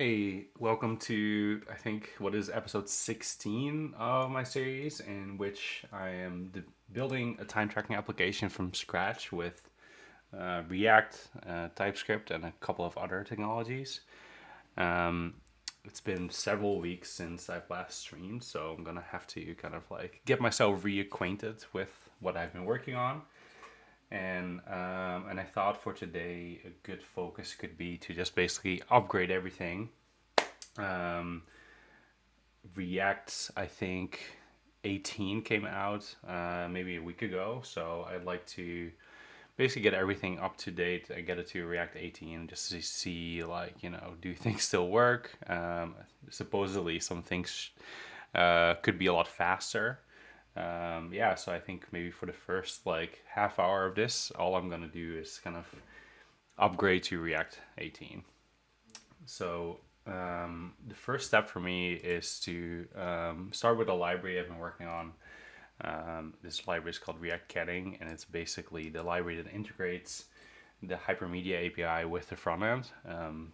Hey, welcome to, I think, what is episode 16 of my series, in which I am building a time tracking application from scratch with React, TypeScript, and a couple of other technologies. Um, it's been several weeks since I've last streamed, so I'm gonna have to kind of like get myself reacquainted with what I've been working on. And I thought for today a good focus could be to just basically upgrade everything. um, React, I think 18 came out maybe a week ago, so I'd like to basically get everything up to date and get it to React 18 just to see, like, do things still work. Supposedly some things could be a lot faster. Yeah, so I think maybe for the first like half hour of this, all I'm gonna do is kind of upgrade to React 18. So the first step for me is to start with a library I've been working on. This library is called React Getting, and it's basically the library that integrates the Hypermedia API with the front end.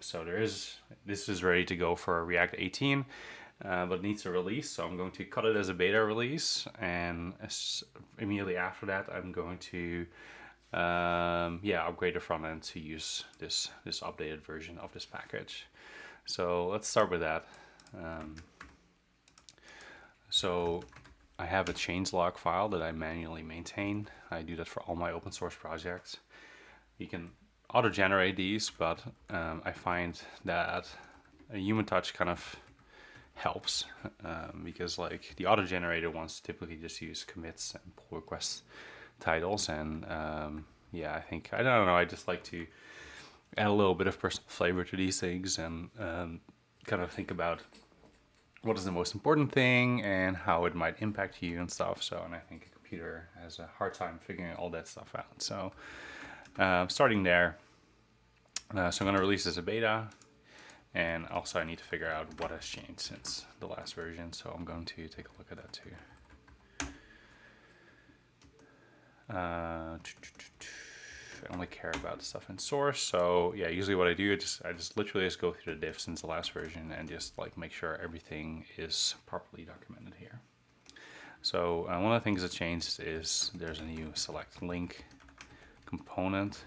So this is ready to go for React 18, but needs a release. So I'm going to cut it as a beta release, and immediately after that, I'm going to upgrade the front end to use this updated version of this package. So let's start with that. Um, so I have a changelog file that I manually maintain. I do that for all my open source projects. You can auto-generate these, but I find that a human touch kind of helps because like the auto-generated ones typically just use commits and pull request titles, and I think I don't know. I just like to add a little bit of personal flavor to these things and kind of think about what is the most important thing and how it might impact you and stuff. So, and I think a computer has a hard time figuring all that stuff out. So, starting there. So I'm going to release this as a beta, and also I need to figure out what has changed since the last version. So I'm going to take a look at that too. I only care about stuff in source. So yeah, usually what I do, I just literally just go through the diff since the last version and just like make sure everything is properly documented here. So one of the things that changed is there's a new select link component.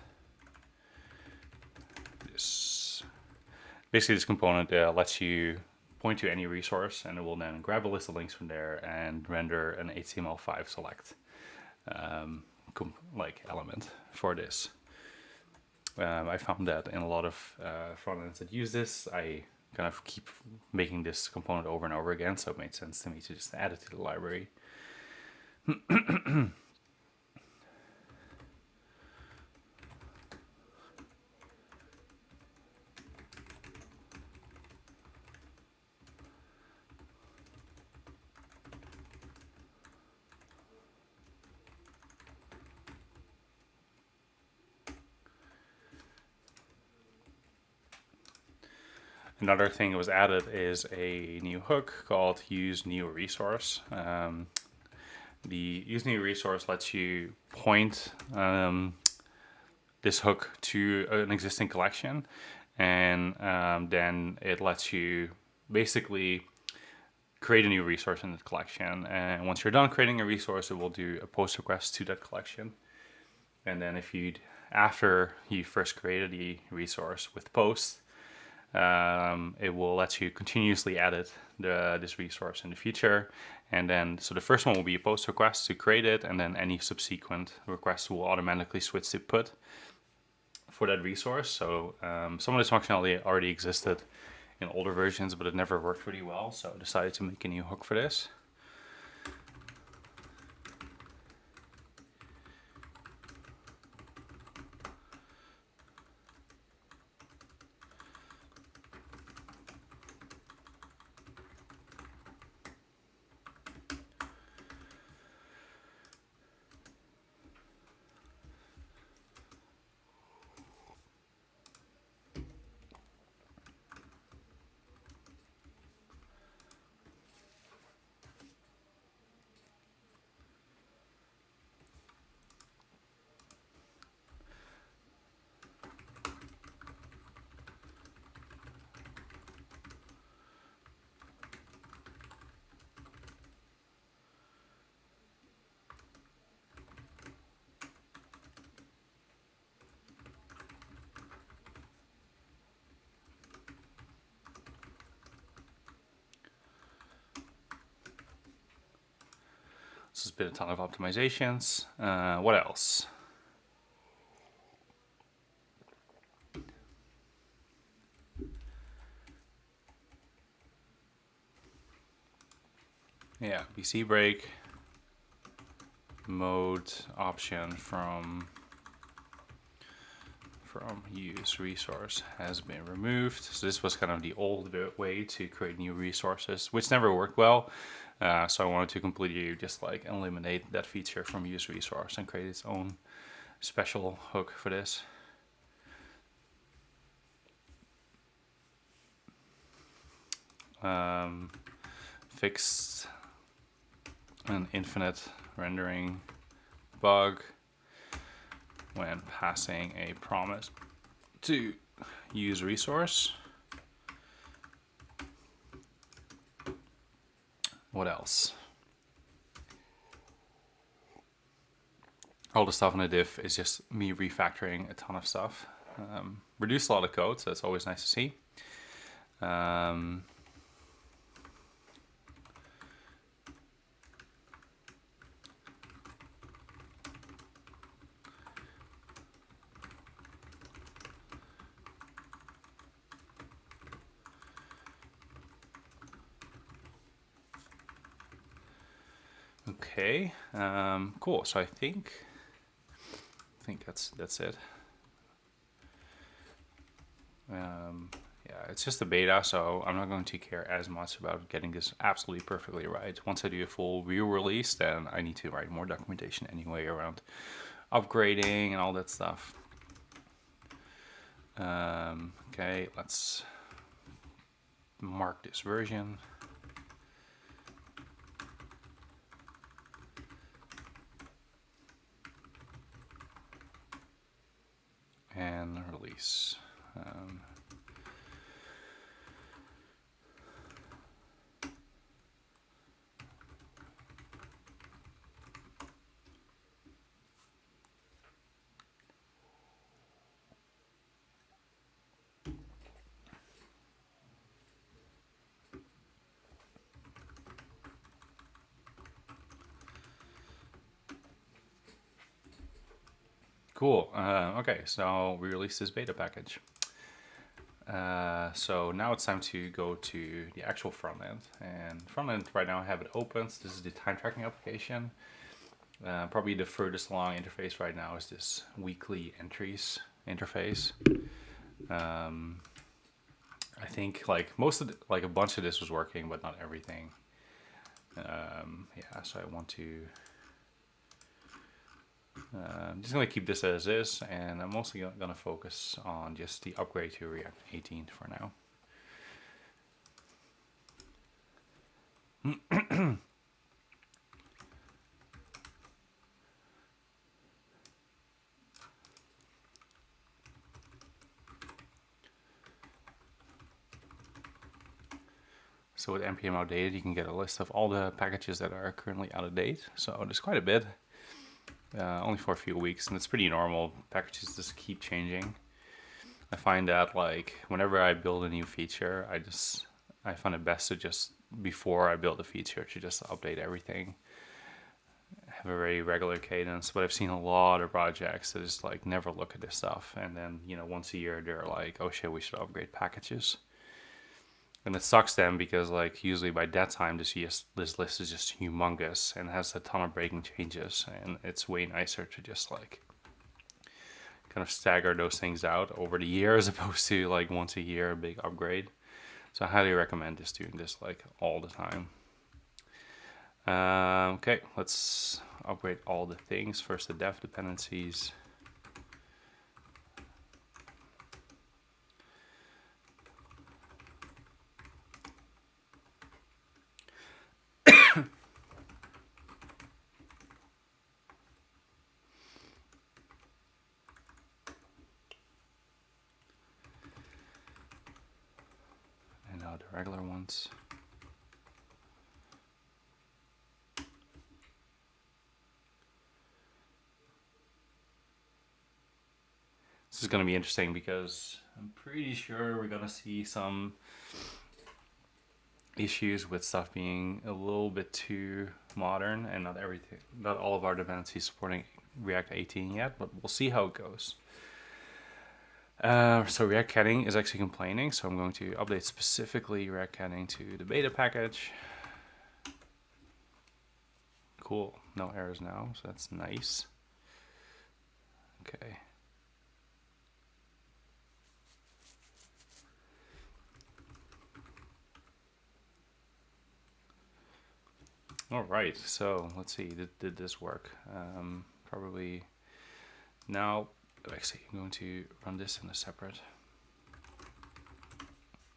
This component lets you point to any resource, and it will then grab a list of links from there and render an HTML5 select element for this. I found that in a lot of front ends that use this, I kind of keep making this component over and over again, so it made sense to me to just add it to the library. Another thing that was added is a new hook called use new resource. The use new resource lets you point this hook to an existing collection, and then it lets you basically create a new resource in the collection. And once you're done creating a resource, it will do a post request to that collection. And then after you first created the resource with post, it will let you continuously edit this resource in the future. And then, so the first one will be a post request to create it, and then any subsequent requests will automatically switch to put for that resource. So some of this functionality already existed in older versions, but it never worked really well. So I decided to make a new hook for this. So it's been a ton of optimizations. What else? Yeah, BC break mode option from use resource has been removed. So this was kind of the old way to create new resources, which never worked well. So I wanted to completely just like eliminate that feature from use resource and create its own special hook for this. Fixed an infinite rendering bug when passing a promise to use resource. What else? All the stuff in the diff is just me refactoring a ton of stuff. Reduced a lot of code, so that's always nice to see. Okay, cool. So I think that's it. Yeah, it's just a beta, so I'm not going to care as much about getting this absolutely perfectly right. Once I do a full real release, then I need to write more documentation anyway around upgrading and all that stuff. Okay, let's mark this version. And release. Cool. Okay, so we released this beta package. So now it's time to go to the actual front end. And front end right now I have it open. This is the time tracking application. Probably the furthest along interface right now is this weekly entries interface. I think like most of like a bunch of this was working, but not everything. Yeah, so I want to. I'm just going to keep this as is, and I'm mostly going to focus on just the upgrade to React 18 for now. So with npm outdated, you can get a list of all the packages that are currently out of date. So there's quite a bit, only for a few weeks, and it's pretty normal. Packages just keep changing. I find that like whenever I build a new feature, I find it best to just before I build a feature to just update everything. Have a very regular cadence, but I've seen a lot of projects that just like never look at this stuff, and then once a year they're like, oh shit, we should upgrade packages. And it sucks then because like usually by that time this list is just humongous and has a ton of breaking changes, and it's way nicer to just like kind of stagger those things out over the year as opposed to like once a year a big upgrade. So I highly recommend just doing this like all the time. Okay, let's upgrade all the things. First the dev dependencies. And now the regular ones. This is going to be interesting because I'm pretty sure we're going to see some issues with stuff being a little bit too modern, and not all of our dependencies supporting React 18 yet, but we'll see how it goes. So React Kiting is actually complaining, so I'm going to update specifically React Kiting to the beta package. Cool, no errors now, so that's nice. Okay. All right, so let's see, did this work? Probably now, actually I'm going to run this in a separate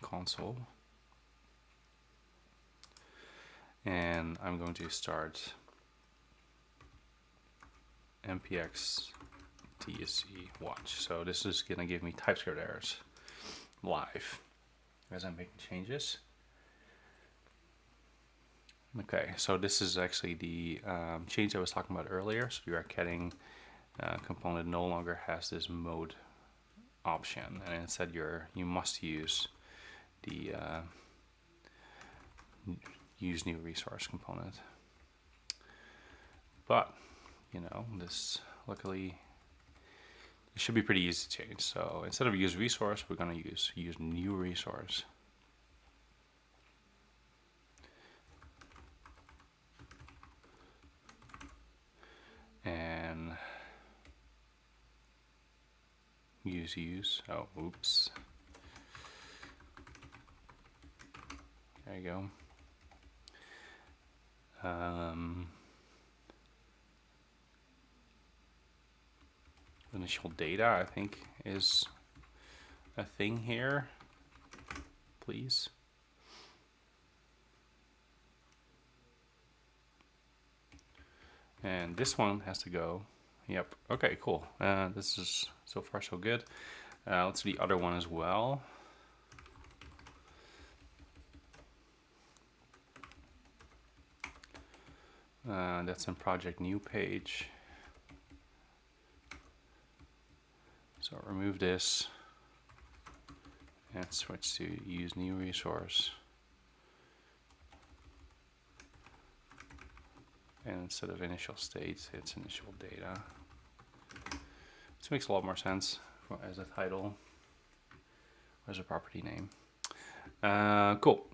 console. And I'm going to start npx tsc watch. So this is gonna give me TypeScript errors live as I'm making changes. Okay, so this is actually the change I was talking about earlier. So your Kiting component no longer has this mode option, and instead you must use the use new resource component. But you know, this luckily it should be pretty easy to change. So instead of use resource, we're going to use new resource. And use. Oh, oops. There you go. Initial data, I think, is a thing here. Please. And this one has to go. Yep. Okay, cool. This is so far so good. Let's do the other one as well. That's in project new page. So remove this and switch to use new resource. And instead of initial state, it's initial data. This makes a lot more sense as a title, as a property name. Cool.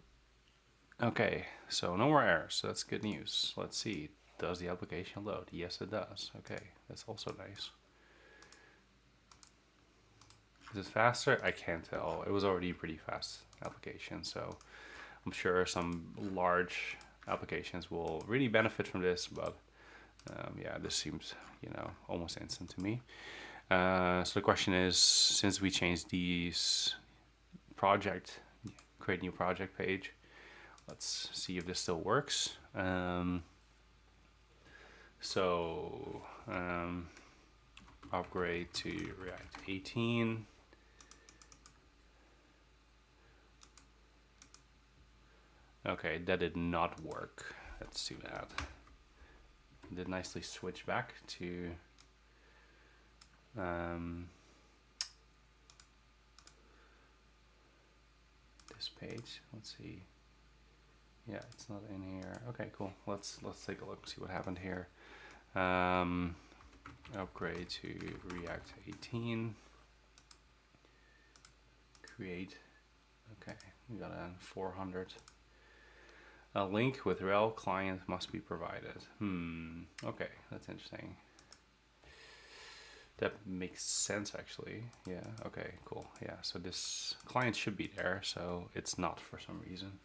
Okay, so no more errors, so that's good news. Let's see, does the application load? Yes, it does. Okay, that's also nice. Is it faster? I can't tell. It was already a pretty fast application, so I'm sure some large applications will really benefit from this, but yeah, this seems, you know, almost instant to me. So the question is, since we changed these create new project page, let's see if this still works. Upgrade to React 18. Okay, that did not work. That's too bad. It did nicely switch back to this page. Let's see. Yeah, it's not in here. Okay, cool. Let's take a look, see what happened here. Upgrade to React 18. Create. Okay, we got a 400. A link with rel client must be provided. Okay, that's interesting. That makes sense actually. Yeah, okay, cool. Yeah, so this client should be there, so it's not for some reason.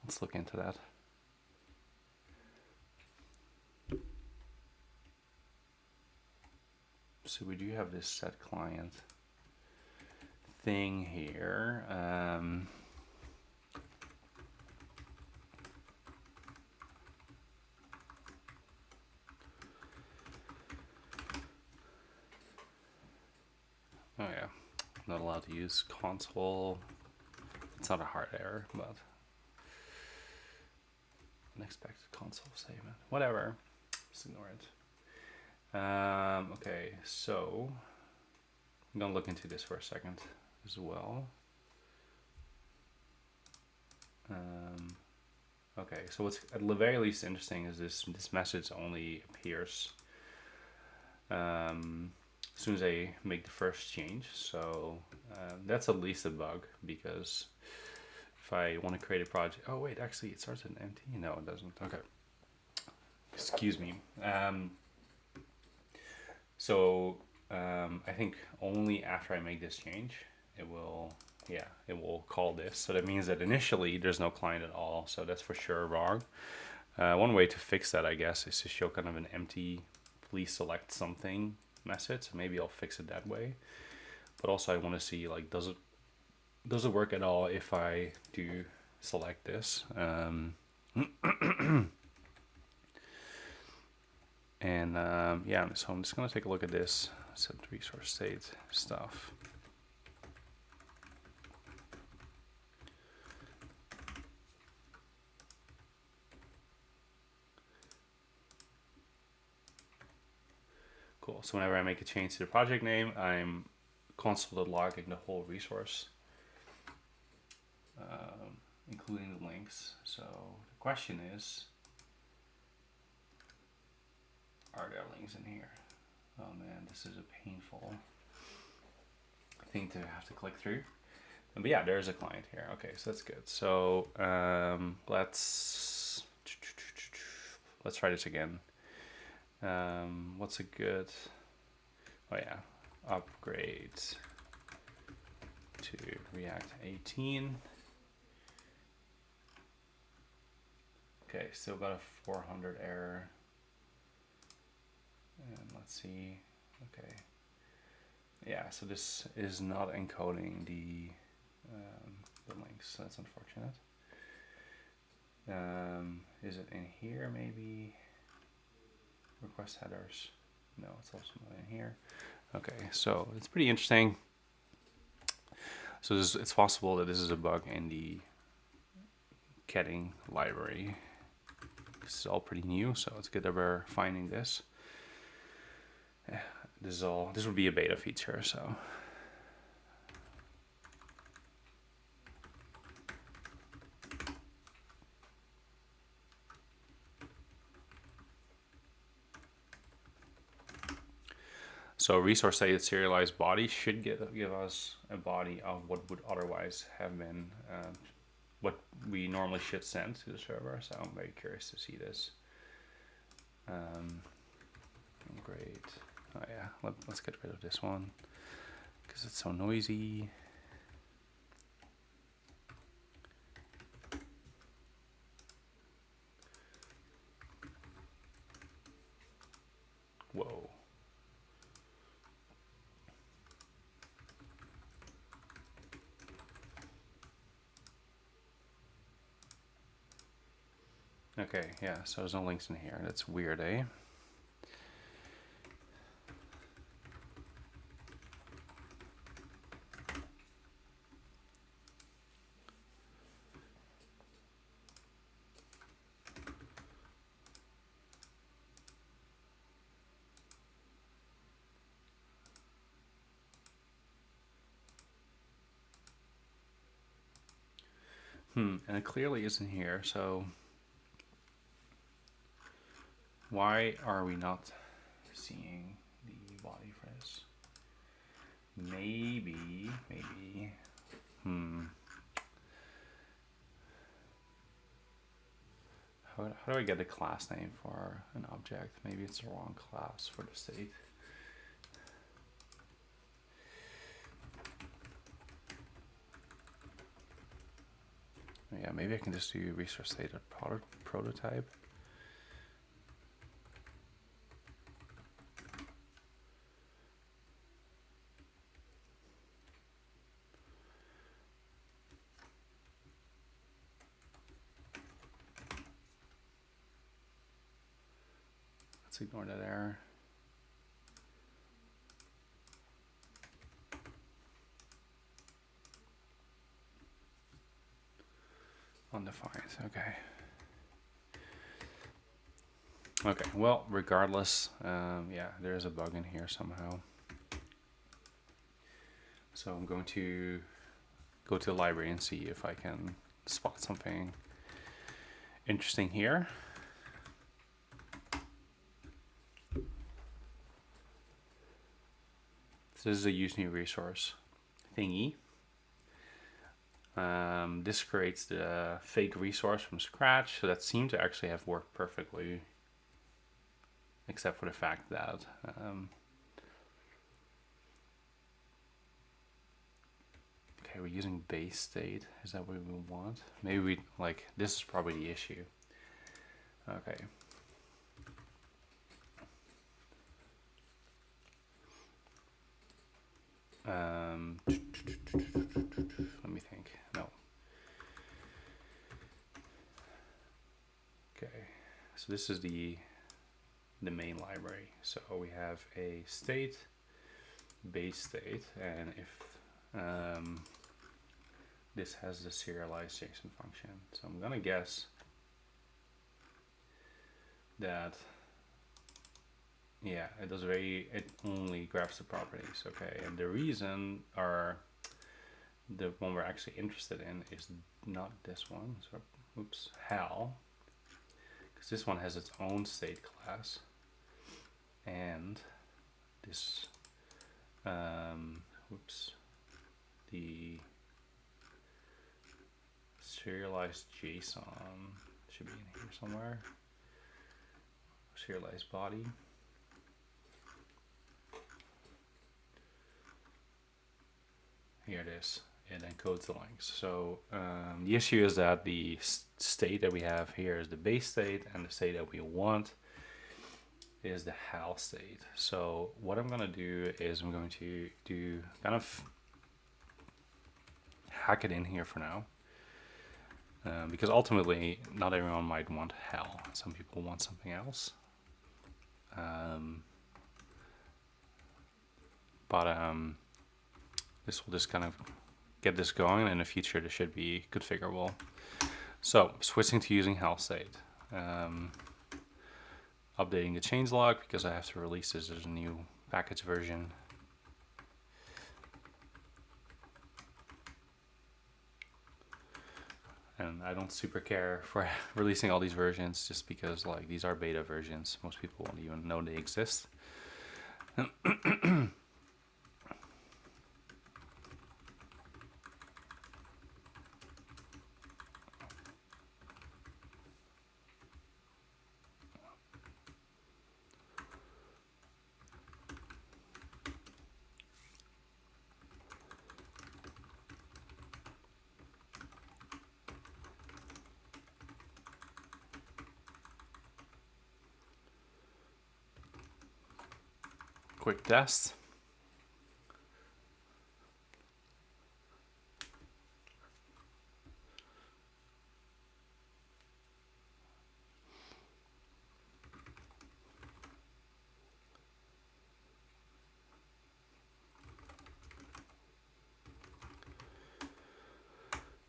Let's look into that. So we do have this set client thing here. Oh yeah, not allowed to use console. It's not a hard error, but unexpected console statement. Whatever, just ignore it. Okay, so I'm gonna look into this for a second as well. Um, okay, so what's at the very least interesting is this message only appears as soon as I make the first change. So that's at least a bug, because if I want to create a project, oh wait, actually it starts at empty. No, it doesn't. Okay, excuse me. I think only after I make this change, it will, yeah, it will call this. So that means that initially there's no client at all. So that's for sure wrong. One way to fix that, I guess, is to show kind of an empty please select something message. So maybe I'll fix it that way. But also I want to see, like, does it work at all if I do select this? And yeah, so I'm just gonna take a look at this set resource state stuff. Cool. So whenever I make a change to the project name, I'm console.logging the whole resource, including the links. So the question is, are there links in here? Oh man, this is a painful thing to have to click through. But yeah, there's a client here. Okay, so that's good. So let's try this again. What's a good? Oh yeah, upgrade to React 18. Okay, still got a 400 error. And let's see. Okay. Yeah, so this is not encoding the links. That's unfortunate. Is it in here maybe? Request headers. No, it's also not in here. Okay, so it's pretty interesting. So it's possible that this is a bug in the Ketting library. This is all pretty new, so it's good that we're finding this. This would be a beta feature, so. So resource stated serialized body should give us a body of what would otherwise have been what we normally should send to the server. So I'm very curious to see this. Great. Oh yeah, let's get rid of this one because it's so noisy. Whoa. Okay, yeah, so there's no links in here. That's weird, eh? And it clearly isn't here, so why are we not seeing the body for this? Maybe. How do I get a class name for an object? Maybe it's the wrong class for the state. Yeah, maybe I can just do resource state prototype. Let's ignore that error. Undefined, okay. Okay, well, regardless, yeah, there's a bug in here somehow. So I'm going to go to the library and see if I can spot something interesting here. This is a use new resource thingy. This creates the fake resource from scratch, so that seemed to actually have worked perfectly, except for the fact that okay, we're using base state. Is that what we want? Maybe we like this is probably the issue. Okay. Let me think. No. Okay. So this is the main library. So we have a state, base state, and if this has the serialized JSON function. So I'm gonna guess that yeah, it only grabs the properties. Okay, and the reason are the one we're actually interested in is not this one. So oops, HAL, because this one has its own state class, and this oops, the serialized JSON should be in here somewhere. Serialized body. Here it is. It encodes the links. So the issue is that the state that we have here is the base state, and the state that we want is the HAL state. So what I'm going to do is I'm going to do kind of hack it in here for now. Because ultimately, not everyone might want HAL. Some people want something else. This will just kind of get this going, and in the future this should be configurable. So switching to using HAL state. Updating the changelog because I have to release this as a new package version. And I don't super care for releasing all these versions just because like these are beta versions. Most people won't even know they exist. Quick test.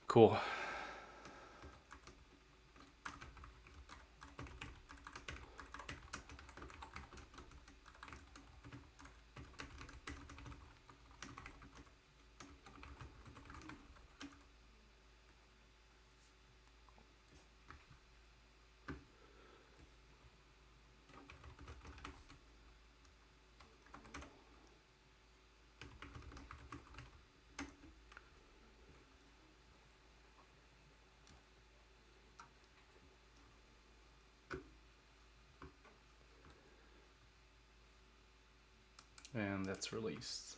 Cool. And that's released.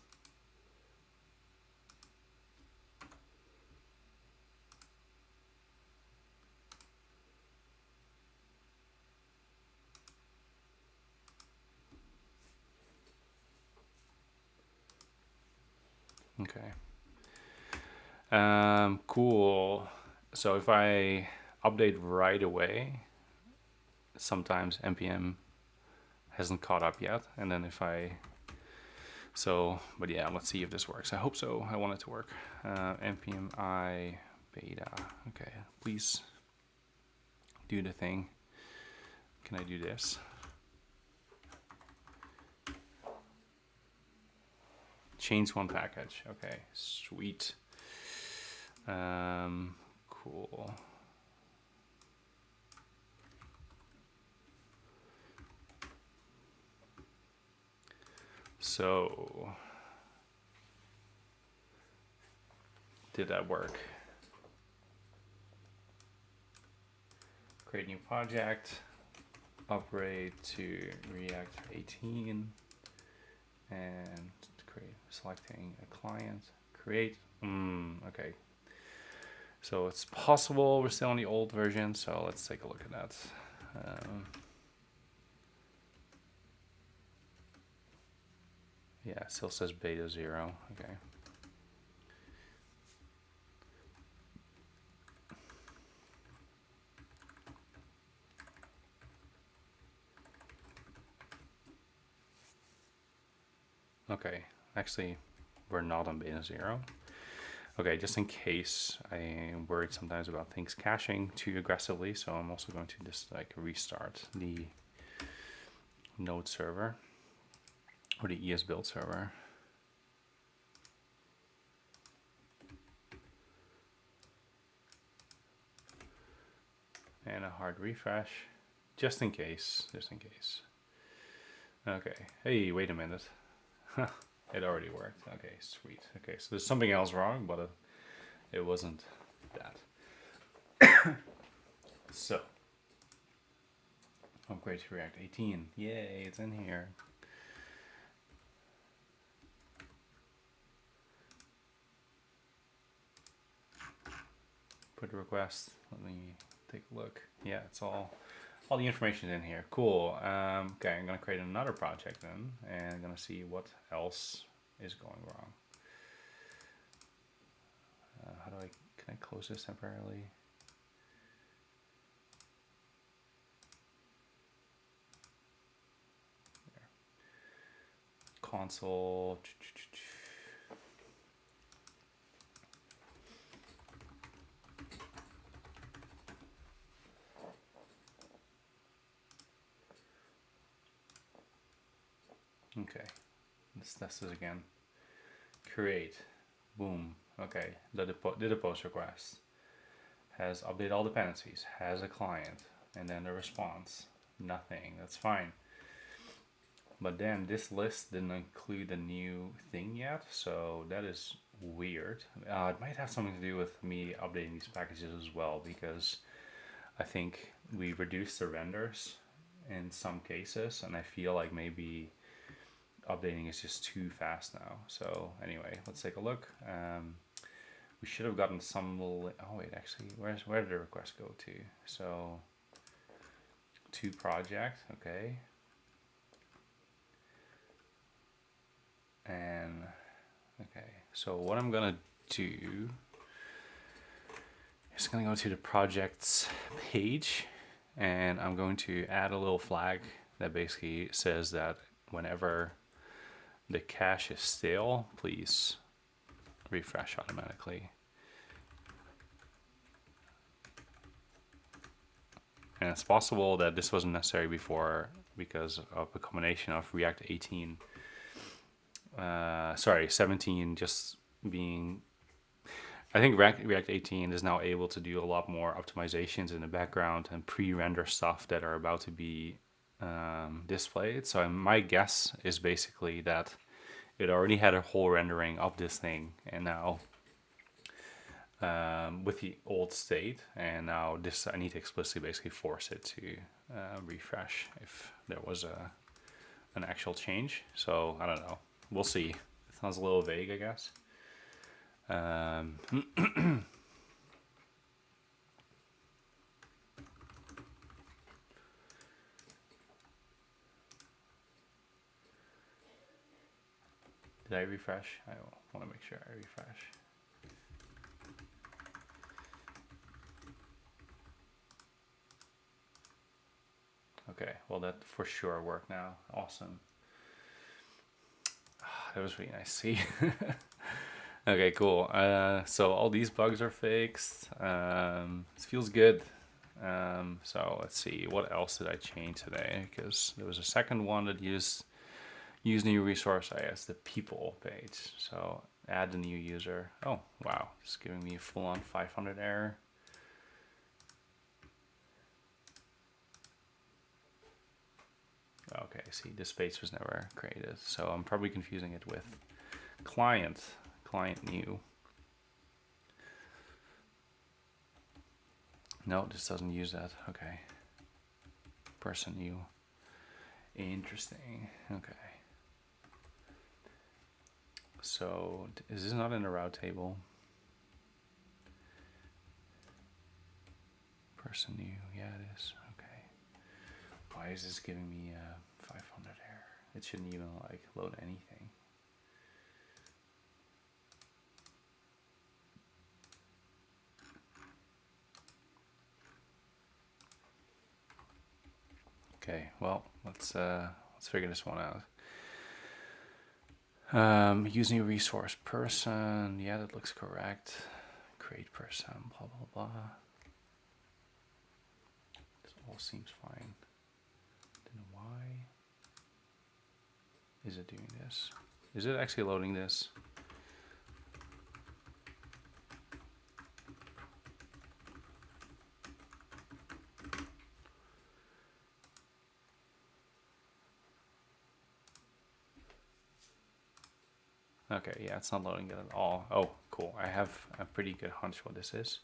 Okay. Cool. So if I update right away, sometimes npm hasn't caught up yet. And then if I, but yeah, let's see if this works. I hope so. I want it to work. npm I beta. Okay, please do the thing. Can I do this? Change one package. Okay, sweet. cool. So, did that work? Create new project, upgrade to React 18, and create, selecting a client, create. Okay. So it's possible we're still on the old version, so let's take a look at that. Yeah, it still says beta 0. Okay. Okay, actually, we're not on beta 0. Okay, just in case, I am worried sometimes about things caching too aggressively, so I'm also going to just like restart the node server or the ESBuild server. And a hard refresh, just in case, Okay, hey, wait a minute. It already worked. Okay, sweet. Okay, so there's something else wrong, but it wasn't that. So, upgrade to React 18. Yay, it's in here. Put a request. Let me take a look. Yeah, it's all the information in here. Cool. Okay, I'm gonna create another project then, and I'm gonna see what else is going wrong. Can I close this temporarily? There. Console. Okay, let's test this again. Create, boom. Okay, did a post request, has updated all dependencies, has a client, and then the response, nothing. That's fine. But then this list didn't include a new thing yet, so that is weird. It might have something to do with me updating these packages as well, because I think we reduced the renders in some cases, and I feel like maybe updating is just too fast now. So anyway, let's take a look. We should have gotten some. Oh wait, actually, where did the request go to? So to project, okay. And okay, so what I'm gonna do is gonna go to the projects page, and I'm going to add a little flag that basically says that whenever the cache is stale, please refresh automatically. And it's possible that this wasn't necessary before because of a combination of React 18, 17 just being, I think React 18 is now able to do a lot more optimizations in the background and pre-render stuff that are about to be displayed. So my guess is basically that it already had a whole rendering of this thing, and now with the old state, and now this I need to explicitly basically force it to refresh if there was an actual change. So I don't know. We'll see. It sounds a little vague, I guess. Did I refresh? I want to make sure I refresh. Okay, well that for sure worked now. Awesome. That was really nice to see. Okay, cool. So all these bugs are fixed. It feels good. So let's see, what else did I change today? Because there was a second one that used new resource as the people page. So add the new user. Oh wow, it's giving me a full-on 500 error. Okay, see, this page was never created, so I'm probably confusing it with client new. No, this doesn't use that. Okay. Person new. Interesting. Okay. So is this not in the route table? Person new. Yeah, it is. Okay. Why is this giving me a 500 error? It shouldn't even like load anything. Okay, well, let's figure this one out. Use new resource person. Yeah, that looks correct. Create person. Blah blah blah. This all seems fine. Then why is it doing this? Is it actually loading this? Okay, yeah, it's not loading it at all. Oh, cool. I have a pretty good hunch what this is.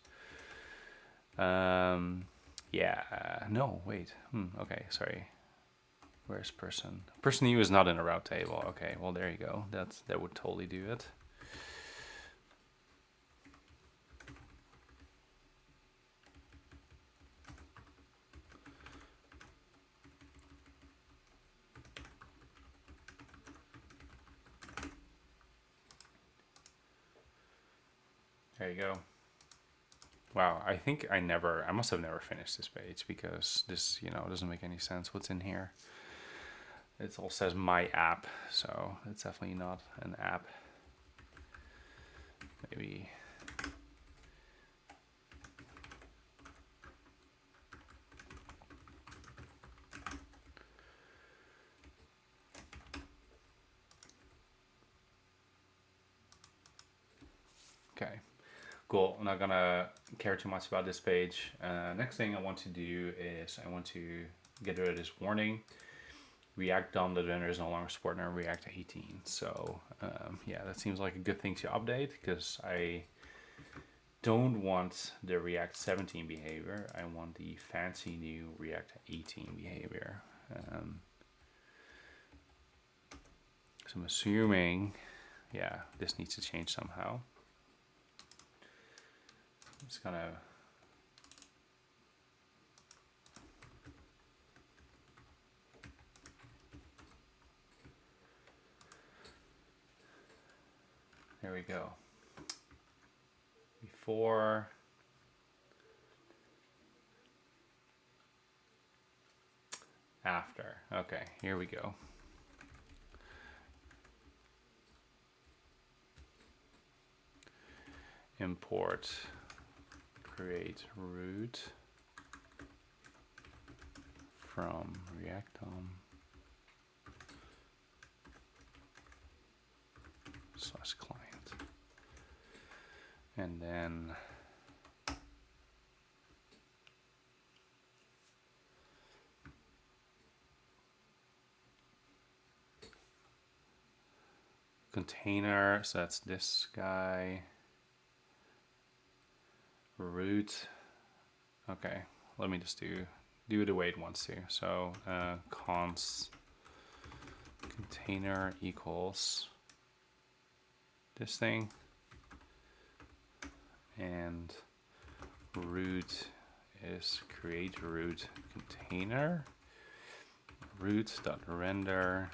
Yeah, no, wait. Okay, sorry. Where's person? Person new is not in a route table. Okay, well, there you go. That would totally do it. There you go. Wow, I think I must have never finished this page because this, doesn't make any sense. What's in here? It all says my app, so it's definitely not an app. Maybe. Okay. Cool, I'm not gonna care too much about this page. Next thing I want to do is I want to get rid of this warning. React DOM that render is no longer supported in React 18. So yeah, that seems like a good thing to update because I don't want the React 17 behavior. I want the fancy new React 18 behavior. So I'm assuming, yeah, this needs to change somehow. It's gonna there we go. Before after. Okay, here we go. Import create root from React DOM / client, and then container, so that's this guy, root. Okay, let me just do the way it wants to. So const container equals this thing, and root is create root container, root.render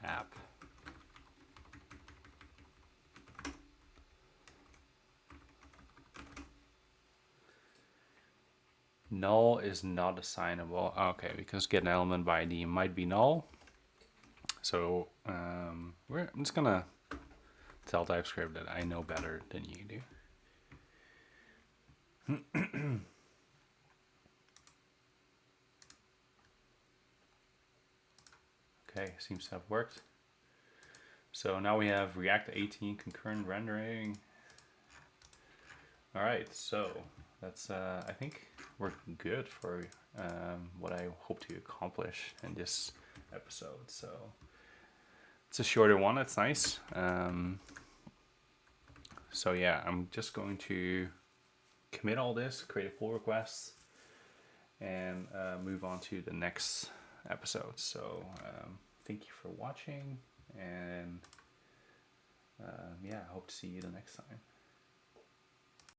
app. Null is not assignable. Okay, because get an element by ID might be null. So I'm just gonna tell TypeScript that I know better than you do. Okay, seems to have worked. So now we have React 18 concurrent rendering. All right, so that's I think we're good for what I hope to accomplish in this episode. So it's a shorter one. It's nice. So yeah, I'm just going to commit all this, create a pull request, and move on to the next episode. So thank you for watching, and yeah, I hope to see you the next time.